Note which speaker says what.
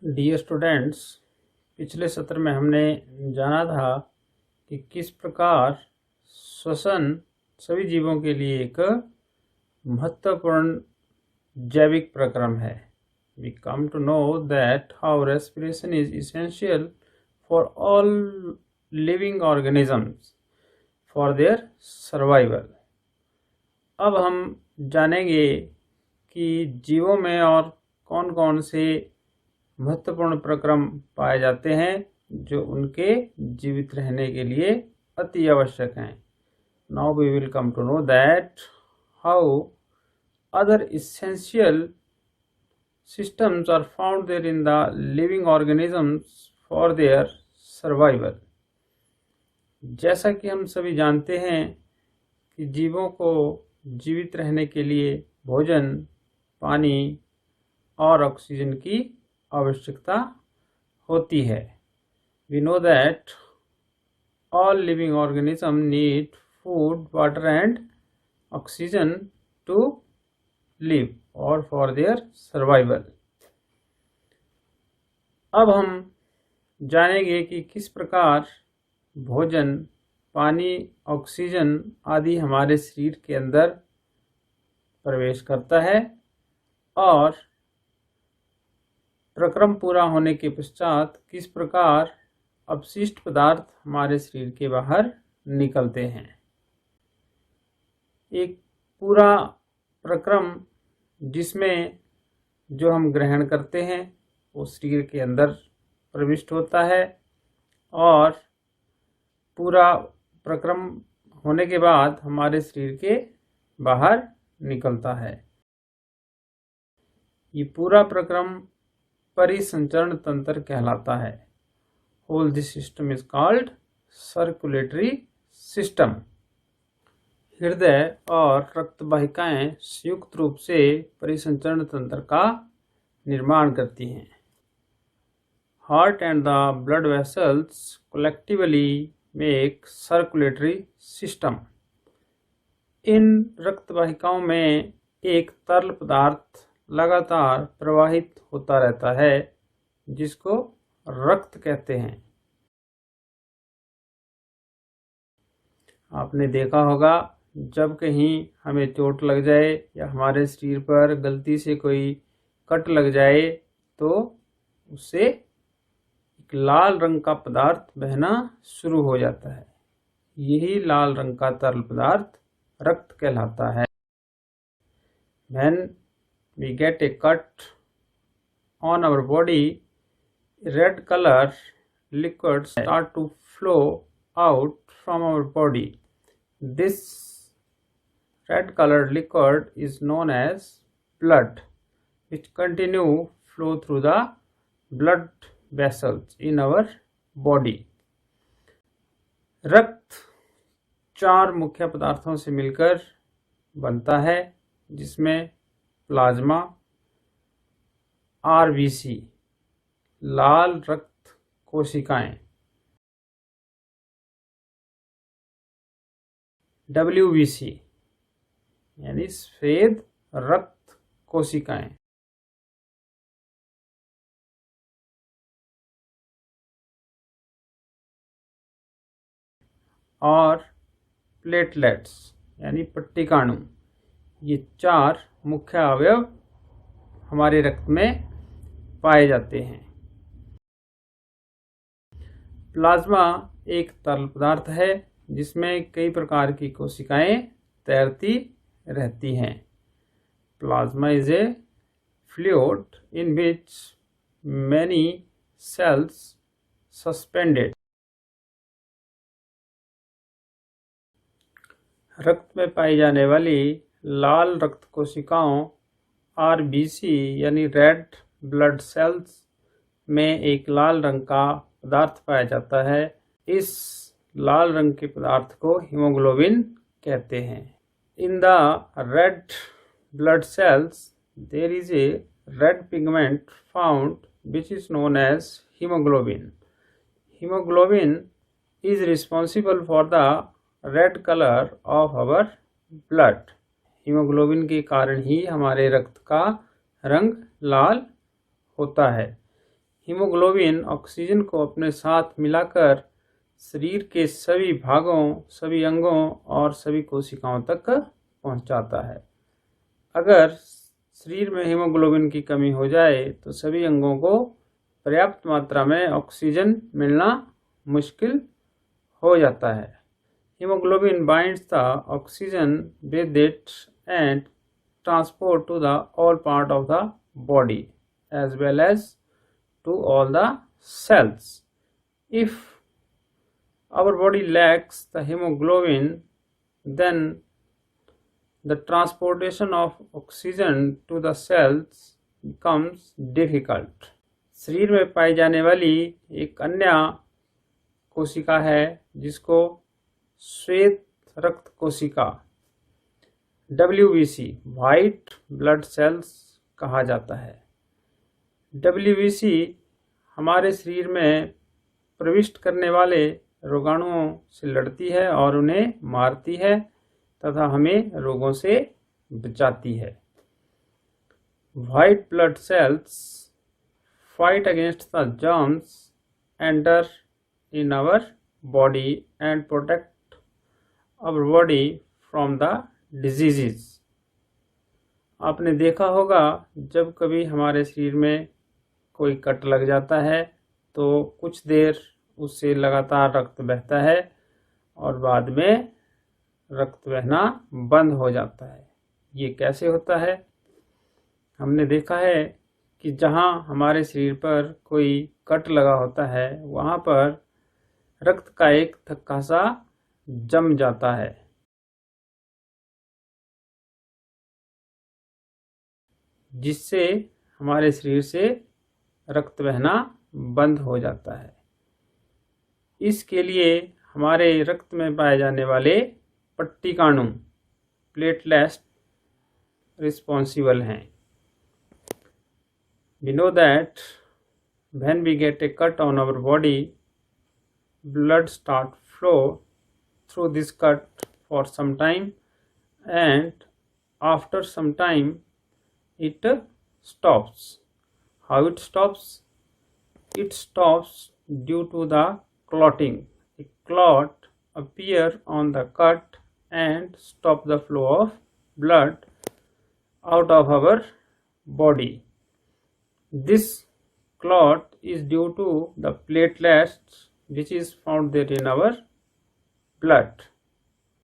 Speaker 1: Dear students, पिछले सत्र में हमने जाना था कि किस प्रकार श्वसन सभी जीवों के लिए एक महत्वपूर्ण जैविक प्रक्रम है। We come to know that how respiration is essential for all living organisms for their survival। अब हम जानेंगे कि जीवों में और कौन कौन से महत्वपूर्ण प्रक्रम पाए जाते हैं जो उनके जीवित रहने के लिए अति आवश्यक हैं। Now we will come to know that how other essential systems are found there in the living organisms for their survival। जैसा कि हम सभी जानते हैं कि जीवों को जीवित रहने के लिए भोजन, पानी और ऑक्सीजन की आवश्यकता होती है। We know that all living organisms need food, water and oxygen to live or for their survival। अब हम जानेंगे कि किस प्रकार भोजन, पानी, ऑक्सीजन आदि हमारे शरीर के अंदर प्रवेश करता है और प्रक्रम पूरा होने के पश्चात किस प्रकार अपशिष्ट पदार्थ हमारे शरीर के बाहर निकलते हैं। एक पूरा प्रक्रम जिसमें जो हम ग्रहण करते हैं वो शरीर के अंदर प्रविष्ट होता है और पूरा प्रक्रम होने के बाद हमारे शरीर के बाहर निकलता है। ये पूरा प्रक्रम परिसंचरण तंत्र कहलाता है। Whole this system is called circulatory system. हृदय और रक्त वाहिकाएं संयुक्त रूप से परिसंचरण तंत्र का निर्माण करती हैं। Heart and the blood vessels collectively make circulatory system. इन रक्त वाहिकाओं में एक तरल पदार्थ लगातार प्रवाहित होता रहता है जिसको रक्त कहते हैं। आपने देखा होगा जब कहीं हमें चोट लग जाए या हमारे शरीर पर गलती से कोई कट लग जाए तो उससे एक लाल रंग का पदार्थ बहना शुरू हो जाता है। यही लाल रंग का तरल पदार्थ रक्त कहलाता है। When we get a cut on our body, red color liquids start to flow out from our body. This red colored liquid is known as blood, which continue flow through the blood vessels in our body। रक्त 4 मुख्य पदार्थों से मिलकर बनता है जिसमें plasma, RBC लाल रक्त कोशिकाएं, डब्ल्यूबीसी यानी सफेद रक्त कोशिकाएं, और प्लेटलेट्स यानी पट्टिकाणु। ये 4 मुख्य अवयव हमारे रक्त में पाए जाते हैं। प्लाज्मा एक तरल पदार्थ है जिसमें कई प्रकार की कोशिकाएं तैरती रहती हैं। Plasma is a fluid in which many cells suspended. रक्त में पाई जाने वाली लाल रक्त कोशिकाओं आरबीसी यानी रेड ब्लड सेल्स में एक लाल रंग का पदार्थ पाया जाता है। इस लाल रंग के पदार्थ को हीमोग्लोबिन कहते हैं। In the red blood cells there is a red pigment found which is known as hemoglobin। Hemoglobin is responsible for the red color of our blood। Haemoglobin के कारण ही हमारे रक्त का रंग लाल होता है। हीमोग्लोबिन ऑक्सीजन को अपने साथ मिलाकर शरीर के सभी भागों, सभी अंगों और सभी कोशिकाओं तक पहुंचाता है। अगर शरीर में हीमोग्लोबिन की कमी हो जाए तो सभी अंगों को पर्याप्त मात्रा में ऑक्सीजन मिलना मुश्किल हो जाता है। Haemoglobin binds the oxygen with it and transport to the all part of the body as well as to all the cells. If our body lacks the hemoglobin, then the transportation of oxygen to the cells becomes difficult. शरीर में पाई जाने वाली एक अन्य कोशिका है जिसको श्वेत रक्त कोशिका WBC व्हाइट ब्लड सेल्स कहा जाता है। WBC हमारे शरीर में प्रविष्ट करने वाले रोगाणुओं से लड़ती है और उन्हें मारती है तथा हमें रोगों से बचाती है। White blood cells fight against the germs enter in our body and protect our body from the diseases. आपने देखा होगा जब कभी हमारे शरीर में कोई कट लग जाता है तो कुछ देर उससे लगातार रक्त बहता है और बाद में रक्त बहना बंद हो जाता है। ये कैसे होता है? हमने देखा है कि जहाँ हमारे शरीर पर कोई कट लगा होता है वहाँ पर रक्त का एक थक्का सा जम जाता है, जिससे हमारे शरीर से रक्त बहना बंद हो जाता है। इसके लिए हमारे रक्त में पाए जाने वाले पट्टिकाणु प्लेटलेट्स रिस्पॉन्सिबल हैं। We know that when we get a cut on our body, blood start flow through this cut for some time, and after some time it stops. How it stops? It stops due to the clotting. A clot appear on the cut and stop the flow of blood out of our body. This clot is due to the platelets which is found there in our blood.